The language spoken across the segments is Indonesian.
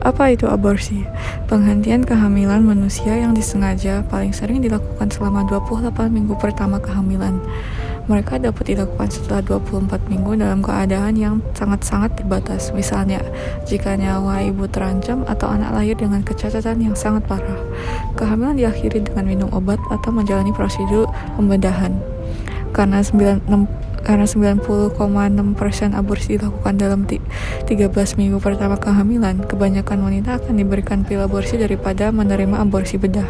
Apa itu aborsi? Penghentian kehamilan manusia yang disengaja paling sering dilakukan selama 28 minggu pertama kehamilan. Mereka dapat dilakukan setelah 24 minggu dalam keadaan yang sangat-sangat terbatas. Misalnya, jika nyawa ibu terancam atau anak lahir dengan kecacatan yang sangat parah. Kehamilan diakhiri dengan minum obat atau menjalani prosedur pembedahan. Karena 90,6% aborsi dilakukan dalam 13 minggu pertama kehamilan, kebanyakan wanita akan diberikan pil aborsi daripada menerima aborsi bedah.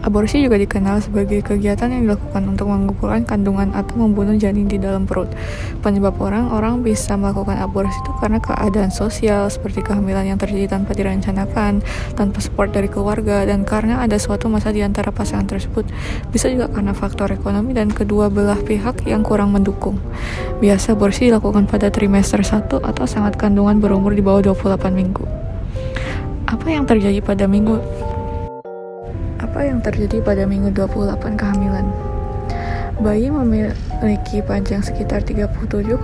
Aborsi juga dikenal sebagai kegiatan yang dilakukan untuk mengumpulkan kandungan atau membunuh janin di dalam perut. Penyebab orang bisa melakukan aborsi itu karena keadaan sosial, seperti kehamilan yang terjadi tanpa direncanakan, tanpa support dari keluarga, dan karena ada suatu masa di antara pasangan tersebut. Bisa juga karena faktor ekonomi dan kedua belah pihak yang kurang mendukung. Biasa aborsi dilakukan pada trimester 1 atau saat kandungan berumur di bawah 28 minggu. Apa yang terjadi pada minggu 28 kehamilan? Bayi memiliki panjang sekitar 37,6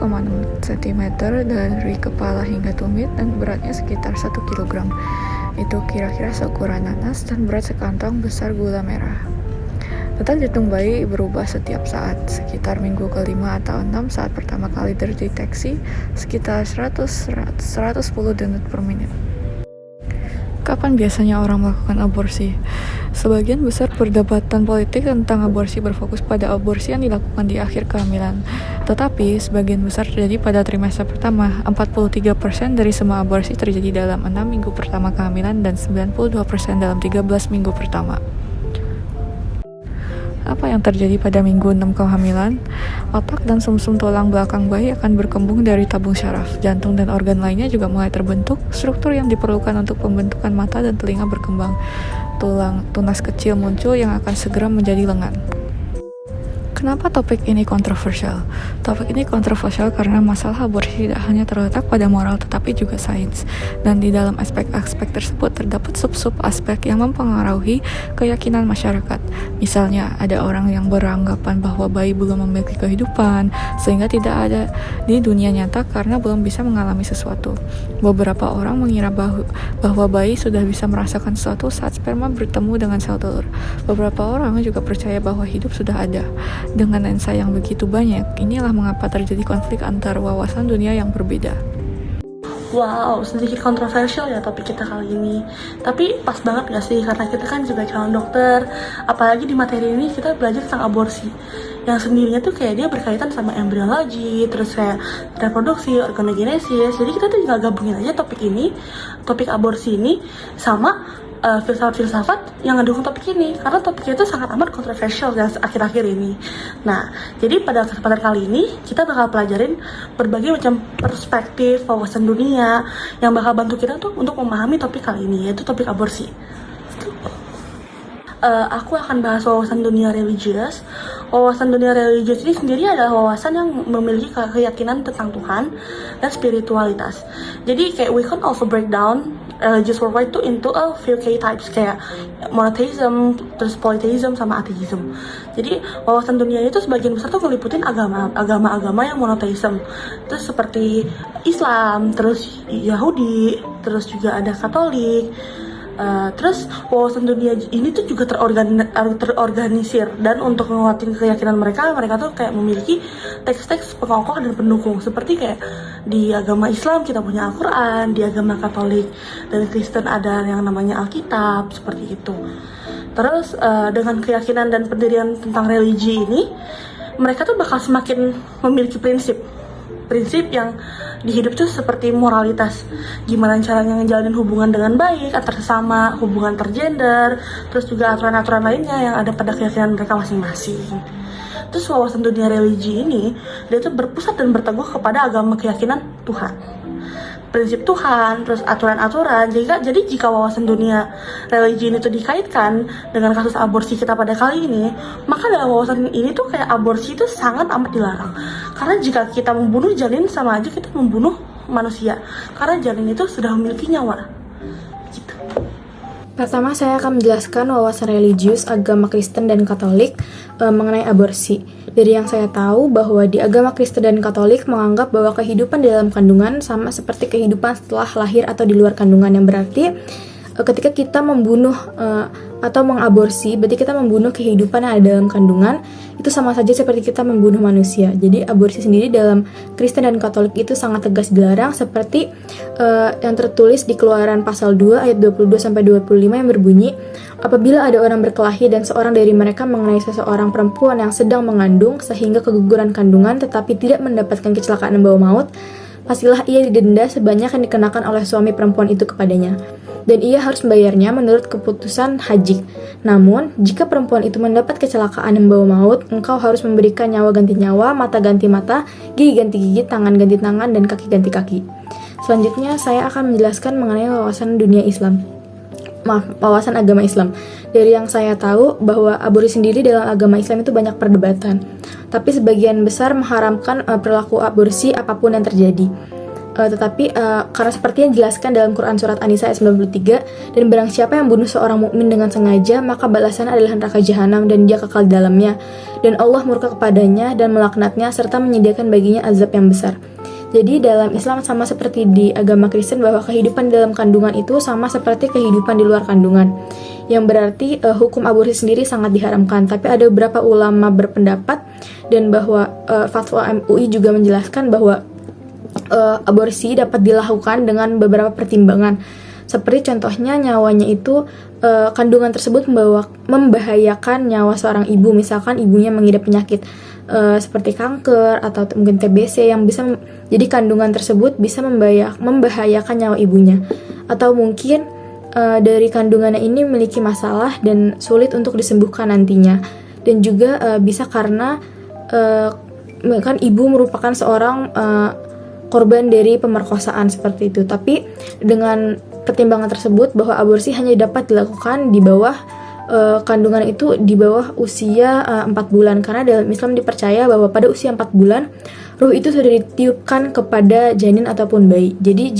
cm dari kepala hingga tumit dan beratnya sekitar 1 kg. Itu kira-kira seukuran nanas dan berat sekantong besar gula merah. Detak jantung bayi berubah setiap saat, sekitar minggu ke-5 atau 6 saat pertama kali terdeteksi, sekitar 110 denyut per menit. Kapan biasanya orang melakukan aborsi? Sebagian besar perdebatan politik tentang aborsi berfokus pada aborsi yang dilakukan di akhir kehamilan. Tetapi, sebagian besar terjadi pada trimester pertama. 43% dari semua aborsi terjadi dalam 6 minggu pertama kehamilan dan 92% dalam 13 minggu pertama. Apa yang terjadi pada minggu 6 kehamilan? Otak dan sumsum tulang belakang bayi akan berkembang dari tabung syaraf. Jantung dan organ lainnya juga mulai terbentuk. Struktur yang diperlukan untuk pembentukan mata dan telinga berkembang. Tunas kecil muncul yang akan segera menjadi lengan. Kenapa topik ini kontroversial? Topik ini kontroversial karena masalah aborsi tidak hanya terletak pada moral tetapi juga sains. Dan di dalam aspek-aspek tersebut terdapat sub-sub aspek yang mempengaruhi keyakinan masyarakat. Misalnya, ada orang yang beranggapan bahwa bayi belum memiliki kehidupan, sehingga tidak ada di dunia nyata karena belum bisa mengalami sesuatu. Beberapa orang mengira bahwa bayi sudah bisa merasakan sesuatu saat sperma bertemu dengan sel telur. Beberapa orang juga percaya bahwa hidup sudah ada. Dengan lensa yang begitu banyak, inilah mengapa terjadi konflik antar wawasan dunia yang berbeda. Wow, sedikit kontroversial ya topik kita kali ini. Tapi pas banget gak sih? Karena kita kan juga calon dokter. Apalagi di materi ini kita belajar tentang aborsi, yang sendirinya tuh kayak dia berkaitan sama embriologi, terus kayak reproduksi, organogenesis. Jadi kita tuh tinggal gabungin aja topik aborsi ini sama filsafat-filsafat yang ngedukung topik ini, karena topiknya itu sangat amat kontroversial dan akhir-akhir ini. Nah, jadi pada kesempatan kali ini kita bakal pelajarin berbagai macam perspektif, wawasan dunia yang bakal bantu kita tuh untuk memahami topik kali ini, yaitu topik aborsi. Aku akan bahas wawasan dunia religius. Wawasan dunia religius ini sendiri adalah wawasan yang memiliki keyakinan tentang Tuhan dan spiritualitas. Jadi kayak we can also break down religious worldwide itu into a few key types, kayak monotheism, terus polytheism, sama atheism. Jadi wawasan dunia itu sebagian besar tuh ngeliputin agama-agama yang monotheism. Terus seperti Islam, terus Yahudi, terus juga ada Katolik. Terus wawasan dunia ini tuh juga terorganisir, dan untuk menguatkan keyakinan mereka tuh kayak memiliki teks-teks pengokoh dan pendukung. Seperti kayak di agama Islam kita punya Al-Quran, di agama Katolik dan Kristen ada yang namanya Alkitab, seperti itu. Terus dengan keyakinan dan pendirian tentang religi ini, mereka tuh bakal semakin memiliki prinsip yang di hidup tuh seperti moralitas, gimana caranya ngejalanin hubungan dengan baik antar sesama, hubungan tergender, terus juga aturan-aturan lainnya yang ada pada keyakinan mereka masing-masing. Terus wawasan dunia religi ini, dia tuh berpusat dan berteguh kepada agama keyakinan Tuhan, prinsip Tuhan, terus aturan-aturan. Jadi jika wawasan dunia religi ini tuh dikaitkan dengan kasus aborsi kita pada kali ini, maka dalam wawasan ini tuh kayak aborsi itu sangat amat dilarang. Karena jika kita membunuh janin, sama aja kita membunuh manusia, karena janin itu sudah memiliki nyawa. Gitu. Pertama, saya akan menjelaskan wawasan religius agama Kristen dan Katolik mengenai aborsi. Dari yang saya tahu bahwa di agama Kristen dan Katolik menganggap bahwa kehidupan di dalam kandungan sama seperti kehidupan setelah lahir atau di luar kandungan, yang berarti ketika kita membunuh atau mengaborsi, berarti kita membunuh kehidupan yang ada dalam kandungan. Itu sama saja seperti kita membunuh manusia. Jadi aborsi sendiri dalam Kristen dan Katolik itu sangat tegas dilarang, seperti yang tertulis di Keluaran pasal 2 ayat 22-25 yang berbunyi, apabila ada orang berkelahi dan seorang dari mereka mengenai seseorang perempuan yang sedang mengandung sehingga keguguran kandungan tetapi tidak mendapatkan kecelakaan membawa maut, pastilah ia didenda sebanyak yang dikenakan oleh suami perempuan itu kepadanya, dan ia harus membayarnya menurut keputusan haji. Namun, jika perempuan itu mendapat kecelakaan yang membawa maut, engkau harus memberikan nyawa ganti nyawa, mata ganti mata, gigi ganti gigi, tangan ganti tangan, dan kaki ganti kaki. Selanjutnya, saya akan menjelaskan mengenai wawasan dunia Islam. Wawasan agama Islam. Dari yang saya tahu bahwa aborsi sendiri dalam agama Islam itu banyak perdebatan. Tapi sebagian besar mengharamkan perilaku aborsi apapun yang terjadi. Tetapi karena seperti yang dijelaskan dalam Quran surat An-Nisa ayat 93, dan barang siapa yang bunuh seorang mukmin dengan sengaja, maka balasannya adalah neraka jahanam dan dia kekal di dalamnya, dan Allah murka kepadanya dan melaknatnya serta menyediakan baginya azab yang besar. Jadi dalam Islam sama seperti di agama Kristen bahwa kehidupan dalam kandungan itu sama seperti kehidupan di luar kandungan, yang berarti hukum aborsi sendiri sangat diharamkan. Tapi ada beberapa ulama berpendapat dan bahwa fatwa MUI juga menjelaskan bahwa aborsi dapat dilakukan dengan beberapa pertimbangan. Seperti contohnya nyawanya itu kandungan tersebut membahayakan nyawa seorang ibu, misalkan ibunya mengidap penyakit seperti kanker atau mungkin TBC yang bisa jadi kandungan tersebut bisa membahayakan nyawa ibunya, atau mungkin dari kandungannya ini memiliki masalah dan sulit untuk disembuhkan nantinya, dan juga bisa karena kan ibu merupakan seorang korban dari pemerkosaan seperti itu. Tapi dengan pertimbangan tersebut bahwa aborsi hanya dapat dilakukan di bawah kandungan itu di bawah usia 4 bulan, karena dalam Islam dipercaya bahwa pada usia 4 bulan ruh itu sudah ditiupkan kepada janin ataupun bayi. Jadi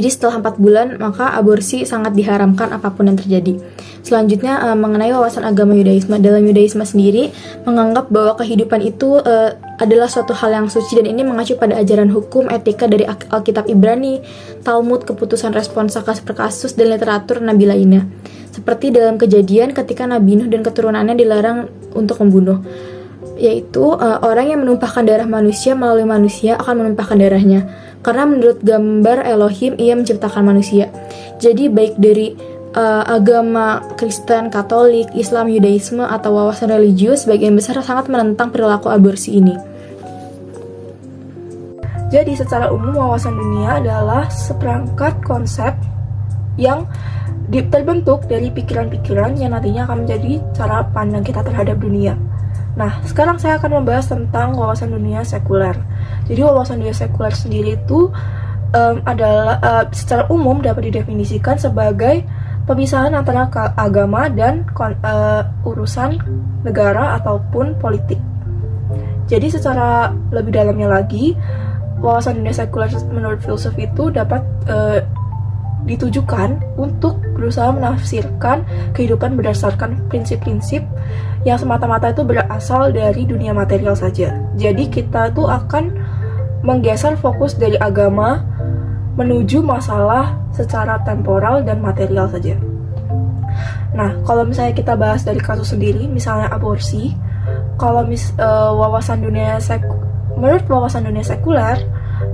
setelah 4 bulan maka aborsi sangat diharamkan apapun yang terjadi. Selanjutnya mengenai wawasan agama Yudaisme. Dalam Yudaisme sendiri menganggap bahwa kehidupan itu adalah suatu hal yang suci, dan ini mengacu pada ajaran hukum etika dari Alkitab Ibrani, Talmud, keputusan respons kasus per kasus, dan literatur nabi lainnya. Seperti dalam Kejadian ketika Nabi Nuh dan keturunannya dilarang untuk membunuh, yaitu orang yang menumpahkan darah manusia melalui manusia akan menumpahkan darahnya, karena menurut gambar Elohim ia menciptakan manusia. Jadi baik dari agama Kristen, Katolik, Islam, Yudaisme, atau wawasan religius, sebagian besar sangat menentang perilaku aborsi ini. Jadi secara umum wawasan dunia adalah seperangkat konsep yang terbentuk dari pikiran-pikiran yang nantinya akan menjadi cara pandang kita terhadap dunia. Nah, sekarang saya akan membahas tentang wawasan dunia sekuler. Jadi wawasan dunia sekuler sendiri itu adalah secara umum dapat didefinisikan sebagai pemisahan antara agama dan urusan negara ataupun politik. Jadi secara lebih dalamnya lagi, wawasan dunia sekuler menurut filsuf itu dapat ditujukan untuk berusaha menafsirkan kehidupan berdasarkan prinsip-prinsip yang semata-mata itu berasal dari dunia material saja. Jadi kita tuh akan menggeser fokus dari agama menuju masalah secara temporal dan material saja. Nah, kalau misalnya kita bahas dari kasus sendiri, misalnya aborsi, kalau menurut wawasan dunia sekuler,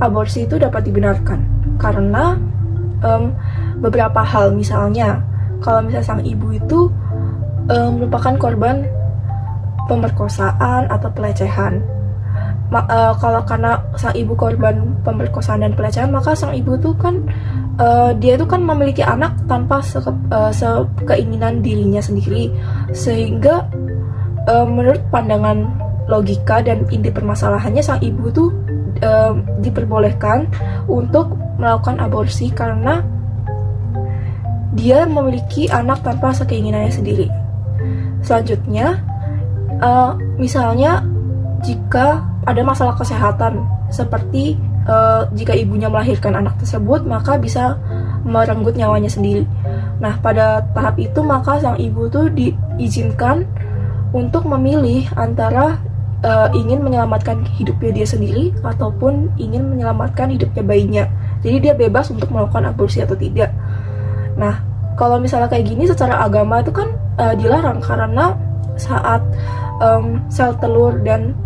aborsi itu dapat dibenarkan karena beberapa hal. Misalnya kalau misalnya sang ibu itu merupakan korban pemerkosaan atau pelecehan, kalau karena sang ibu korban pemerkosaan dan pelecehan, maka sang ibu itu kan dia itu kan memiliki anak tanpa sekeinginan dirinya sendiri, sehingga menurut pandangan logika dan inti permasalahannya, sang ibu tuh diperbolehkan untuk melakukan aborsi karena dia memiliki anak tanpa sekeinginannya sendiri. Selanjutnya, misalnya jika ada masalah kesehatan seperti jika ibunya melahirkan anak tersebut, maka bisa merenggut nyawanya sendiri. Nah, pada tahap itu maka sang ibu tuh diizinkan untuk memilih antara ingin menyelamatkan hidupnya dia sendiri ataupun ingin menyelamatkan hidupnya bayinya. Jadi dia bebas untuk melakukan aborsi atau tidak. Nah, kalau misalnya kayak gini secara agama itu kan dilarang, karena saat sel telur dan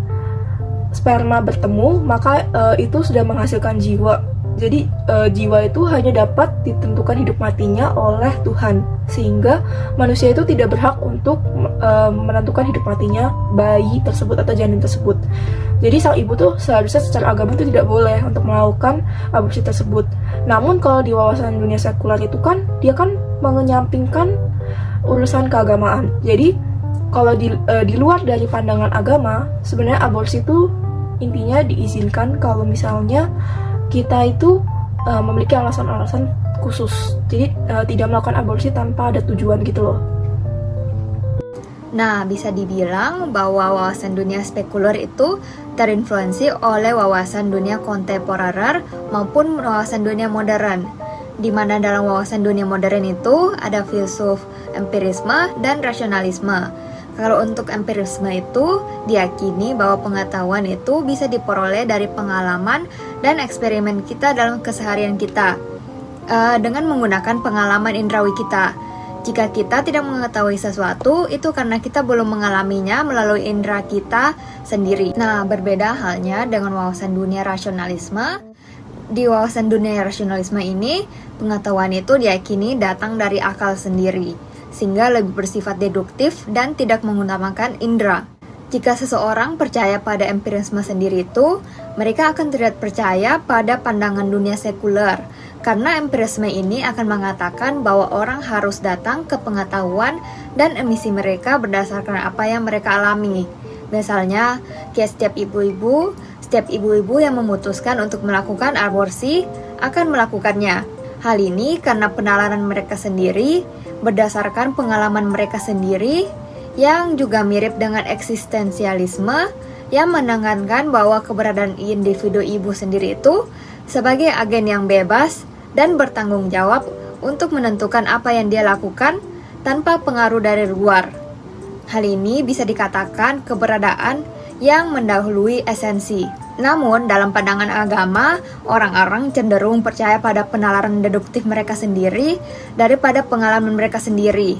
sperma bertemu, maka itu sudah menghasilkan jiwa. Jadi jiwa itu hanya dapat ditentukan hidup matinya oleh Tuhan, sehingga manusia itu tidak berhak untuk menentukan hidup matinya bayi tersebut atau janin tersebut. Jadi sang ibu tuh seharusnya secara agama itu tidak boleh untuk melakukan aborsi tersebut. Namun kalau di wawasan dunia sekuler itu kan dia kan mengenyampingkan urusan keagamaan. Jadi kalau di luar dari pandangan agama, sebenarnya aborsi itu intinya diizinkan kalau misalnya kita itu memiliki alasan-alasan khusus. Jadi tidak melakukan aborsi tanpa ada tujuan gitu loh. Nah, bisa dibilang bahwa wawasan dunia sekuler itu terinfluensi oleh wawasan dunia kontemporer maupun wawasan dunia modern. Di mana dalam wawasan dunia modern itu ada filsuf empirisme dan rasionalisme. Kalau untuk empirisme itu diyakini bahwa pengetahuan itu bisa diperoleh dari pengalaman dan eksperimen kita dalam keseharian kita dengan menggunakan pengalaman indrawi kita. Jika kita tidak mengetahui sesuatu, itu karena kita belum mengalaminya melalui indera kita sendiri. Nah, berbeda halnya dengan wawasan dunia rasionalisme. Di wawasan dunia rasionalisme ini, pengetahuan itu diyakini datang dari akal sendiri, sehingga lebih bersifat deduktif dan tidak mengutamakan indera. Jika seseorang percaya pada empirisme sendiri itu, mereka akan tidak percaya pada pandangan dunia sekuler, karena empirisme ini akan mengatakan bahwa orang harus datang ke pengetahuan dan emisi mereka berdasarkan apa yang mereka alami. Misalnya, kayak setiap ibu-ibu yang memutuskan untuk melakukan aborsi akan melakukannya. Hal ini karena penalaran mereka sendiri, berdasarkan pengalaman mereka sendiri, yang juga mirip dengan eksistensialisme, yang menekankan bahwa keberadaan individu ibu sendiri itu sebagai agen yang bebas dan bertanggung jawab untuk menentukan apa yang dia lakukan tanpa pengaruh dari luar. Hal ini bisa dikatakan keberadaan yang mendahului esensi. Namun, dalam pandangan agama, orang-orang cenderung percaya pada penalaran deduktif mereka sendiri daripada pengalaman mereka sendiri.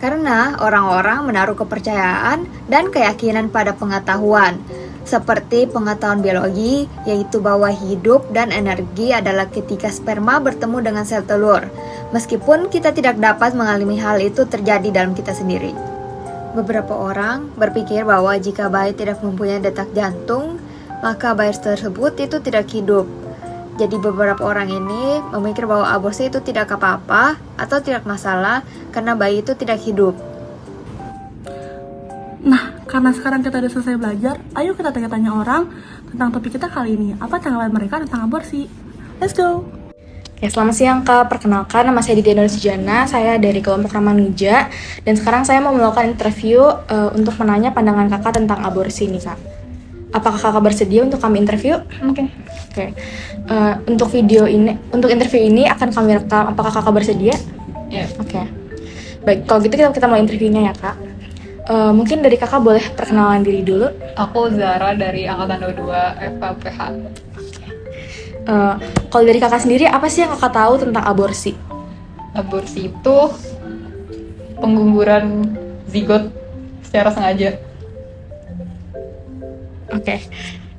Karena orang-orang menaruh kepercayaan dan keyakinan pada pengetahuan, seperti pengetahuan biologi, yaitu bahwa hidup dan energi adalah ketika sperma bertemu dengan sel telur, meskipun kita tidak dapat mengalami hal itu terjadi dalam kita sendiri. Beberapa orang berpikir bahwa jika bayi tidak mempunyai detak jantung, maka bayi tersebut itu tidak hidup. Jadi beberapa orang ini memikir bahwa aborsi itu tidak apa-apa atau tidak masalah karena bayi itu tidak hidup. Nah, karena sekarang kita udah selesai belajar, ayo kita tanya-tanya orang tentang topik kita kali ini. Apa tanggapan mereka tentang aborsi? Let's go! Ya, selamat siang Kak. Perkenalkan, nama saya Ditya Sujana. Saya dari kelompok Ramanuja. Dan sekarang saya mau melakukan interview untuk menanya pandangan Kakak tentang aborsi nih Kak. Apakah Kakak bersedia untuk kami interview? Oke. Untuk interview ini akan kami rekam. Apakah Kakak bersedia? Iya. Oke. Baik, kalau gitu kita mulai interviewnya ya Kak. Mungkin dari Kakak boleh perkenalan diri dulu. Aku Zara dari Angkatan 22 FKPH. Kalau dari Kakak sendiri, apa sih yang Kakak tahu tentang aborsi? Aborsi itu pengguguran zigot secara sengaja. Oke.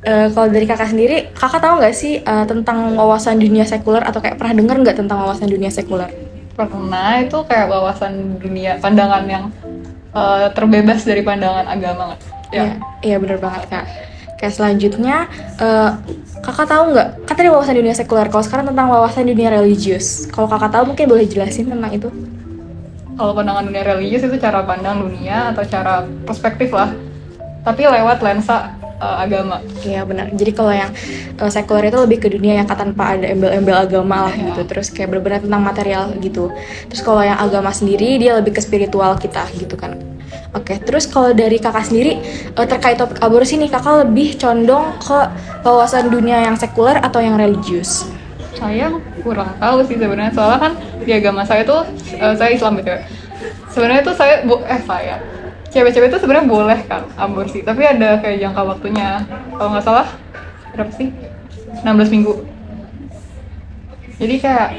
Kalau dari Kakak sendiri, Kakak tahu nggak sih tentang wawasan dunia sekuler atau kayak pernah dengar nggak tentang wawasan dunia sekuler? Pernah, itu kayak wawasan dunia, pandangan yang terbebas dari pandangan agama. Iya benar banget Kak. Kayak selanjutnya, Kakak tahu nggak? Kan tadi wawasan dunia sekuler, kalau sekarang tentang wawasan dunia religius. Kalau Kakak tahu mungkin boleh jelasin tentang itu? Kalau pandangan dunia religius itu cara pandang dunia atau cara perspektif lah, tapi lewat lensa agama. Iya benar. Jadi kalau yang sekuler itu lebih ke dunia yang tanpa ada embel-embel agama lah gitu. Terus kayak benar-benar tentang material gitu. Terus kalau yang agama sendiri dia lebih ke spiritual kita gitu kan. Oke, terus kalau dari kakak sendiri terkait topik aborsi nih, kakak lebih condong ke wawasan dunia yang sekuler atau yang religius? Saya kurang tahu sih sebenarnya, soalnya kan di agama saya tuh saya Islam gitu ya. Sebenarnya tuh saya cewek-cewek tuh sebenarnya boleh kan aborsi, tapi ada kayak jangka waktunya. Kalau nggak salah berapa sih? 16 minggu. Jadi kayak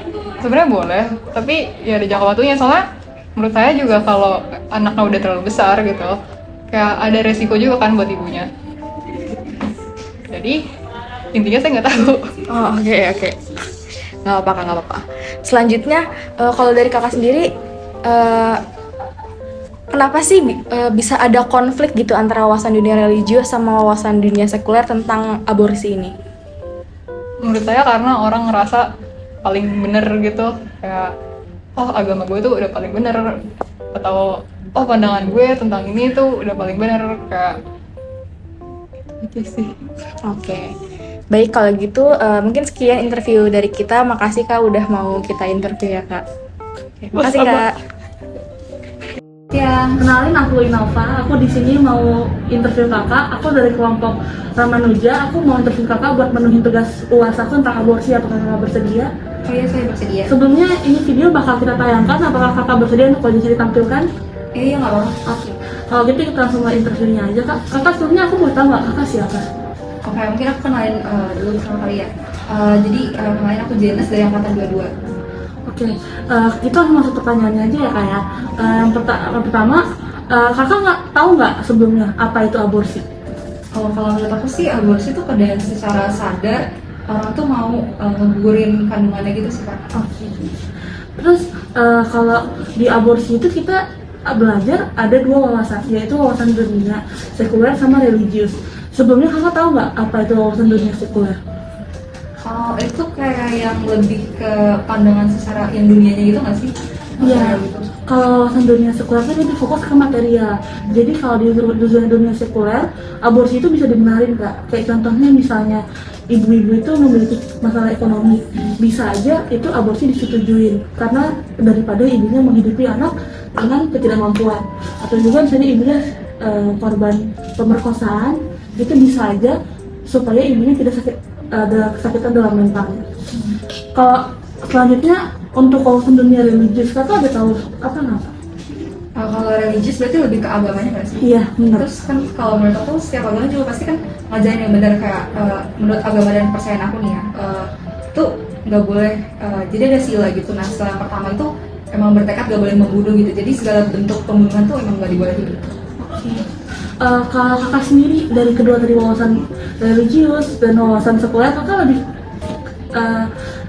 sebenarnya boleh, tapi ya ada jangka waktunya. Soalnya menurut saya juga kalau anaknya udah terlalu besar gitu, kayak ada resiko juga kan buat ibunya. Jadi intinya saya nggak tahu. Oh, oke. Nggak apa-apa, nggak apa-apa. Selanjutnya, kalau dari kakak sendiri, kenapa sih bisa ada konflik gitu antara wawasan dunia religius sama wawasan dunia sekuler tentang aborsi ini? Menurut saya karena orang ngerasa paling bener gitu, kayak oh agama gue tuh udah paling bener, atau oh pandangan gue tentang ini tuh udah paling bener, kayak gitu sih. Oke. Baik, kalau gitu mungkin sekian interview dari kita. Makasih Kak udah mau kita interview ya Kak. Oke, makasih Kak. Ya, kenalin aku Innova. Aku di sini mau interview kakak. Aku dari kelompok Ramanuja. Aku mau interview kakak buat menuhin tugas UAS aku tentang aborsi. Apakah kakak bersedia? Oh iya, saya bersedia. Sebelumnya ini video bakal kita tayangkan. Apakah kakak bersedia untuk kondisi ditampilkan? Iya, nggak apa-apa. Oke. Kalau gitu kita langsung mulai interviewnya aja kak. Kakak sebelumnya aku mau tahu nggak kakak siapa? Oke, mungkin aku kenalin dulu sama kalian. Jadi kenalin aku Jenes dari angkatan 22. Oke, kita langsung masuk pertanyaannya aja ya kak ya. Yang pertama, kakak nggak tahu nggak sebelumnya apa itu aborsi? Oh, kalau menurut aku sih aborsi itu kadang secara sadar orang tuh mau ngegugurin kandungannya gitu sih Kak. Oke. Terus kalau di aborsi itu kita belajar ada dua wawasan, yaitu wawasan dunia sekuler sama religius. Sebelumnya kakak tahu nggak apa itu wawasan dunia sekuler? Oh, itu kayak yang lebih ke pandangan secara yang dunianya gitu nggak sih? Iya. Gitu. Kalau wawasan dunia sekuler itu lebih fokus ke material. Jadi kalau di dunia sekuler, aborsi itu bisa dibenarin kak. Kayak contohnya misalnya ibu-ibu itu memiliki masalah ekonomi, bisa aja itu aborsi disetujuin karena daripada ibunya menghidupi anak dengan ketidakmampuan. Atau juga misalnya ibunya korban pemerkosaan, itu bisa aja supaya ibunya tidak ada kesakitan dalam mentalnya. Kalau selanjutnya untuk wawasan dunia religius, kakak ada tahu apa nggak? Kalau religius berarti lebih ke agamanya nggak sih? Iya, benar. Terus kan kalau menurut aku setiap agama juga pasti kan ngajarin yang benar, kayak menurut agama dan kepercayaan aku nih ya, itu nggak boleh. Jadi ada sila gitu. Nah, sila yang pertama itu emang bertekad nggak boleh membunuh gitu. Jadi segala bentuk pembunuhan tuh emang nggak dibolehin gitu. Kalau kakak sendiri dari kedua tadi wawasan religius dan wawasan sekuler, kakak lebih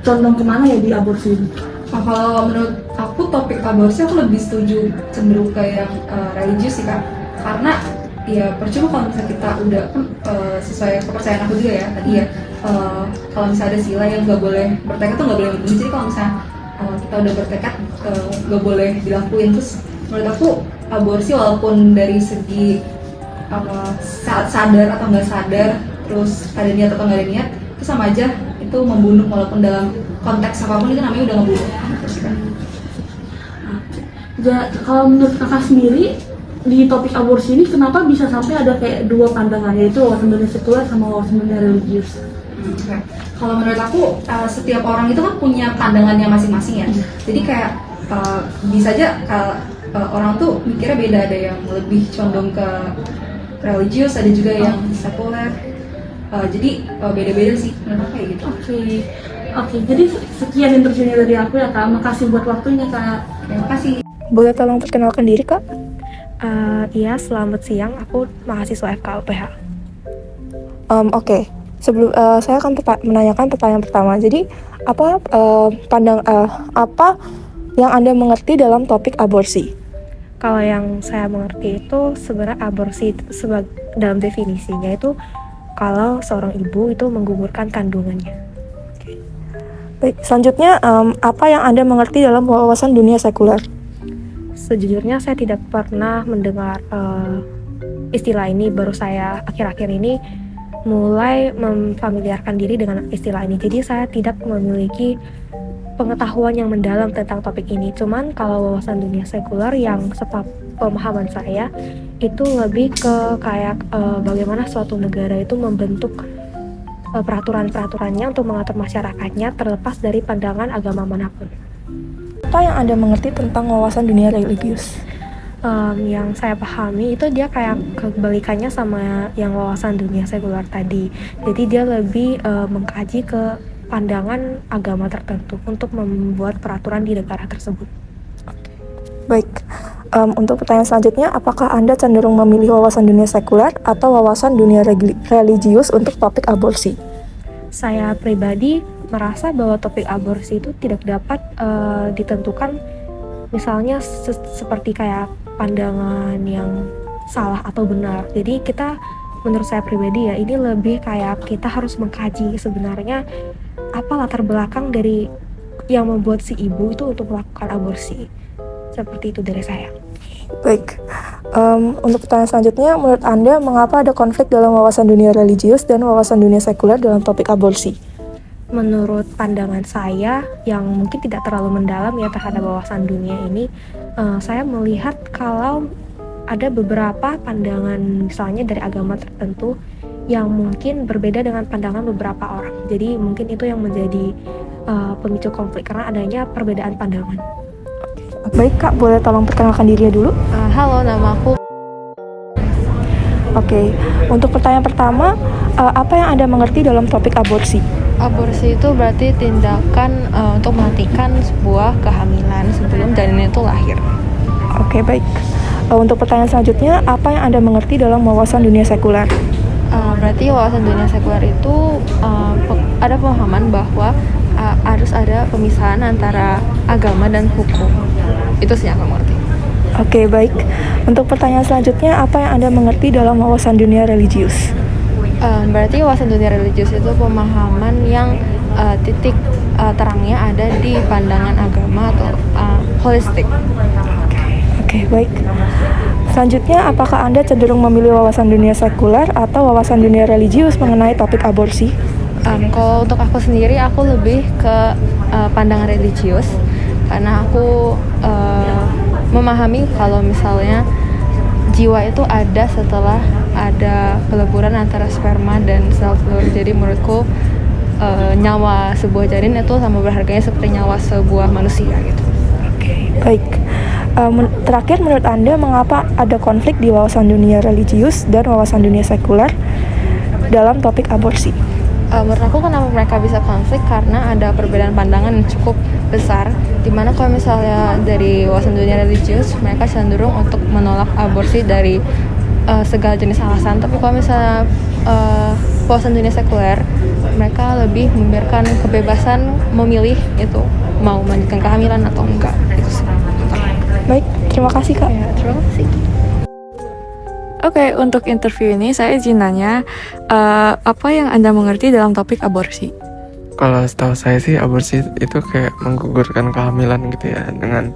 condong kemana ya di aborsi ini? Kalau menurut aku topik aborsi aku lebih setuju cenderung ke yang religius sih Kak. Karena ya percuma kalau misalnya kita udah sesuai kepercayaan aku juga ya tadi ya, kalau misalnya ada sila yang nggak boleh bertekad tuh nggak boleh membunuh. Jadi kalau misalnya kita udah bertekad nggak boleh dilakuin. Terus menurut aku aborsi walaupun dari segi sadar atau nggak sadar, terus ada niat atau nggak ada niat, itu sama aja itu membunuh, walaupun dalam konteks apapun itu namanya udah ngebunuh. Kalau menurut kakak sendiri di topik aborsi ini kenapa bisa sampai ada kayak dua pandangan, yaitu wawasan dunia sekuler sama wawasan dunia religius? Okay. Kalau menurut aku setiap orang itu kan punya pandangannya masing-masing ya. Jadi kayak bisa aja orang tuh mikirnya beda, ada yang lebih condong ke religius, ada juga yang sekuler. Jadi beda-beda sih menurut aku kayak gitu. Oke, jadi sekian interviewnya dari aku ya kak. Makasih buat waktunya kak. Terima kasih. Boleh tolong perkenalkan diri Kak? Iya, selamat siang. Aku mahasiswa FKUPH. Oke. Sebelum saya akan menanyakan pertanyaan pertama. Jadi apa apa yang Anda mengerti dalam topik aborsi? Kalau yang saya mengerti itu sebenarnya aborsi itu dalam definisinya itu kalau seorang ibu itu menggugurkan kandungannya. Baik, selanjutnya apa yang Anda mengerti dalam wawasan dunia sekuler? Sejujurnya saya tidak pernah mendengar istilah ini, baru saya akhir-akhir ini mulai memfamiliarkan diri dengan istilah ini. Jadi saya tidak memiliki pengetahuan yang mendalam tentang topik ini. Cuman kalau wawasan dunia sekuler yang pemahaman saya itu lebih ke kayak bagaimana suatu negara itu membentuk peraturan-peraturannya untuk mengatur masyarakatnya terlepas dari pandangan agama manapun. Apa yang Anda mengerti tentang wawasan dunia religius? Yang saya pahami itu dia kayak kebalikannya sama yang wawasan dunia sekuler tadi. Jadi dia lebih mengkaji ke pandangan agama tertentu untuk membuat peraturan di negara tersebut. Baik, untuk pertanyaan selanjutnya, apakah Anda cenderung memilih wawasan dunia sekuler atau wawasan dunia religius untuk topik aborsi? Saya pribadi merasa bahwa topik aborsi itu tidak dapat ditentukan misalnya seperti kayak pandangan yang salah atau benar. Jadi kita, menurut saya pribadi ya, ini lebih kayak kita harus mengkaji sebenarnya apa latar belakang dari yang membuat si ibu itu untuk melakukan aborsi. Seperti itu dari saya. Baik, untuk pertanyaan selanjutnya, menurut Anda mengapa ada konflik dalam wawasan dunia religius dan wawasan dunia sekuler dalam topik aborsi? Menurut pandangan saya yang mungkin tidak terlalu mendalam ya terhadap wawasan dunia ini, saya melihat kalau ada beberapa pandangan misalnya dari agama tertentu yang mungkin berbeda dengan pandangan beberapa orang. Jadi mungkin itu yang menjadi pemicu konflik karena adanya perbedaan pandangan. Baik Kak, boleh tolong perkenalkan dirinya dulu? Halo, nama aku. Oke, untuk pertanyaan pertama, apa yang Anda mengerti dalam topik aborsi? Aborsi itu berarti tindakan untuk menghentikan sebuah kehamilan sebelum janin itu lahir. Oke, baik. Untuk pertanyaan selanjutnya, apa yang Anda mengerti dalam wawasan dunia sekuler? Berarti wawasan dunia sekuler itu ada pemahaman bahwa harus ada pemisahan antara agama dan hukum. Itu sih yang aku mengerti. Oke, baik. Untuk pertanyaan selanjutnya, apa yang Anda mengerti dalam wawasan dunia religius? Berarti wawasan dunia religius itu pemahaman yang titik terangnya ada di pandangan agama atau holistik. Oke, baik. Selanjutnya, apakah Anda cenderung memilih wawasan dunia sekuler atau wawasan dunia religius mengenai topik aborsi? Kalau untuk aku sendiri, aku lebih ke pandangan religius karena aku memahami kalau misalnya jiwa itu ada setelah ada peleburan antara sperma dan sel telur. Jadi menurutku nyawa sebuah janin itu sama berharganya seperti nyawa sebuah manusia gitu. Oke, baik. Terakhir, menurut Anda mengapa ada konflik di wawasan dunia religius dan wawasan dunia sekuler dalam topik aborsi? Menurut aku kenapa mereka bisa konflik karena ada perbedaan pandangan yang cukup besar, dimana kalau misalnya dari wawasan dunia religius mereka cenderung untuk menolak aborsi dari segala jenis alasan, tapi kalau misalnya wawasan dunia sekuler mereka lebih membiarkan kebebasan memilih itu mau melanjutkan kehamilan atau enggak. Itu sih. Baik, terima kasih Kak. Ya, terima kasih. Oke, untuk interview ini saya izin nanya, apa yang Anda mengerti dalam topik aborsi? Kalau setahu saya sih aborsi itu kayak menggugurkan kehamilan gitu ya, dengan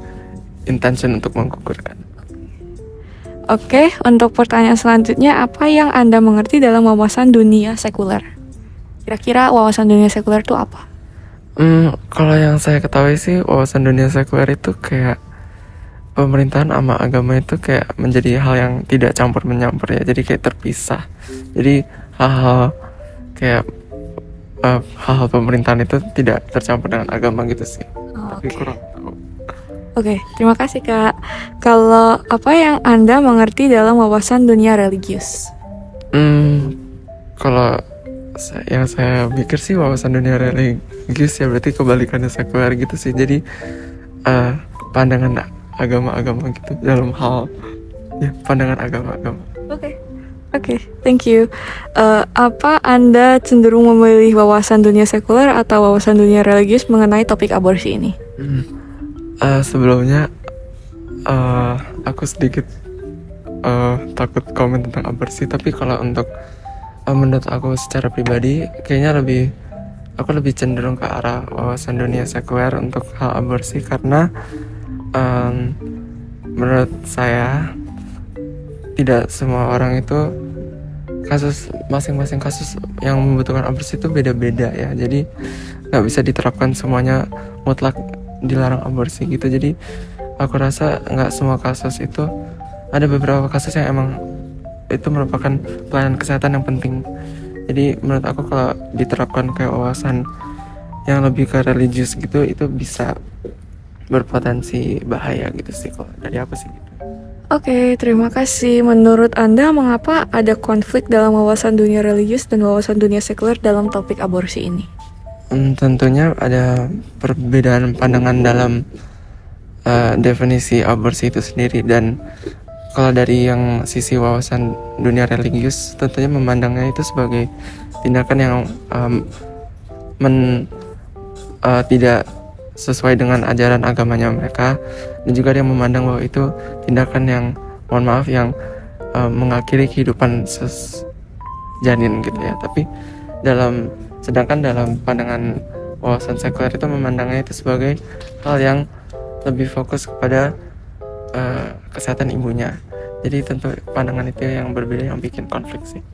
intention untuk menggugurkan. Oke, untuk pertanyaan selanjutnya, apa yang Anda mengerti dalam wawasan dunia sekuler? Kira-kira wawasan dunia sekuler itu apa? Kalau yang saya ketahui sih wawasan dunia sekuler itu kayak pemerintahan sama agama itu kayak menjadi hal yang tidak campur menyampur ya, jadi kayak terpisah. Jadi hal-hal kayak hal-hal pemerintahan itu tidak tercampur dengan agama gitu sih. Tapi kurang tahu. Oke, terima kasih Kak. Kalau apa yang Anda mengerti dalam wawasan dunia religius? Kalau yang saya pikir sih wawasan dunia religius ya berarti kebalikannya sekuler gitu sih. Jadi pandangan agama-agama gitu dalam hal ya pandangan agama-agama. Oke, thank you. Apa Anda cenderung memilih wawasan dunia sekuler atau wawasan dunia religius mengenai topik aborsi ini? Sebelumnya aku sedikit takut komen tentang aborsi, tapi kalau untuk menurut aku secara pribadi kayaknya aku lebih cenderung ke arah wawasan dunia sekuler untuk hal aborsi karena menurut saya tidak semua orang itu masing-masing kasus yang membutuhkan aborsi itu beda-beda ya, jadi nggak bisa diterapkan semuanya mutlak dilarang aborsi gitu. Jadi aku rasa nggak semua kasus itu ada beberapa kasus yang emang itu merupakan pelayanan kesehatan yang penting. Jadi menurut aku kalau diterapkan kayak wawasan yang lebih ke religius gitu, itu bisa berpotensi bahaya gitu sih kalau dari aku sih gitu. Oke, terima kasih. Menurut Anda, mengapa ada konflik dalam wawasan dunia religius dan wawasan dunia sekuler dalam topik aborsi ini? Tentunya ada perbedaan pandangan dalam definisi aborsi itu sendiri, dan kalau dari yang sisi wawasan dunia religius tentunya memandangnya itu sebagai tindakan yang tidak sesuai dengan ajaran agamanya mereka, dan juga dia memandang bahwa itu tindakan yang, mohon maaf, yang mengakhiri kehidupan janin gitu ya. Tapi sedangkan dalam pandangan wawasan sekuler itu memandangnya itu sebagai hal yang lebih fokus kepada kesehatan ibunya. Jadi tentu pandangan itu yang berbeda yang bikin konflik sih.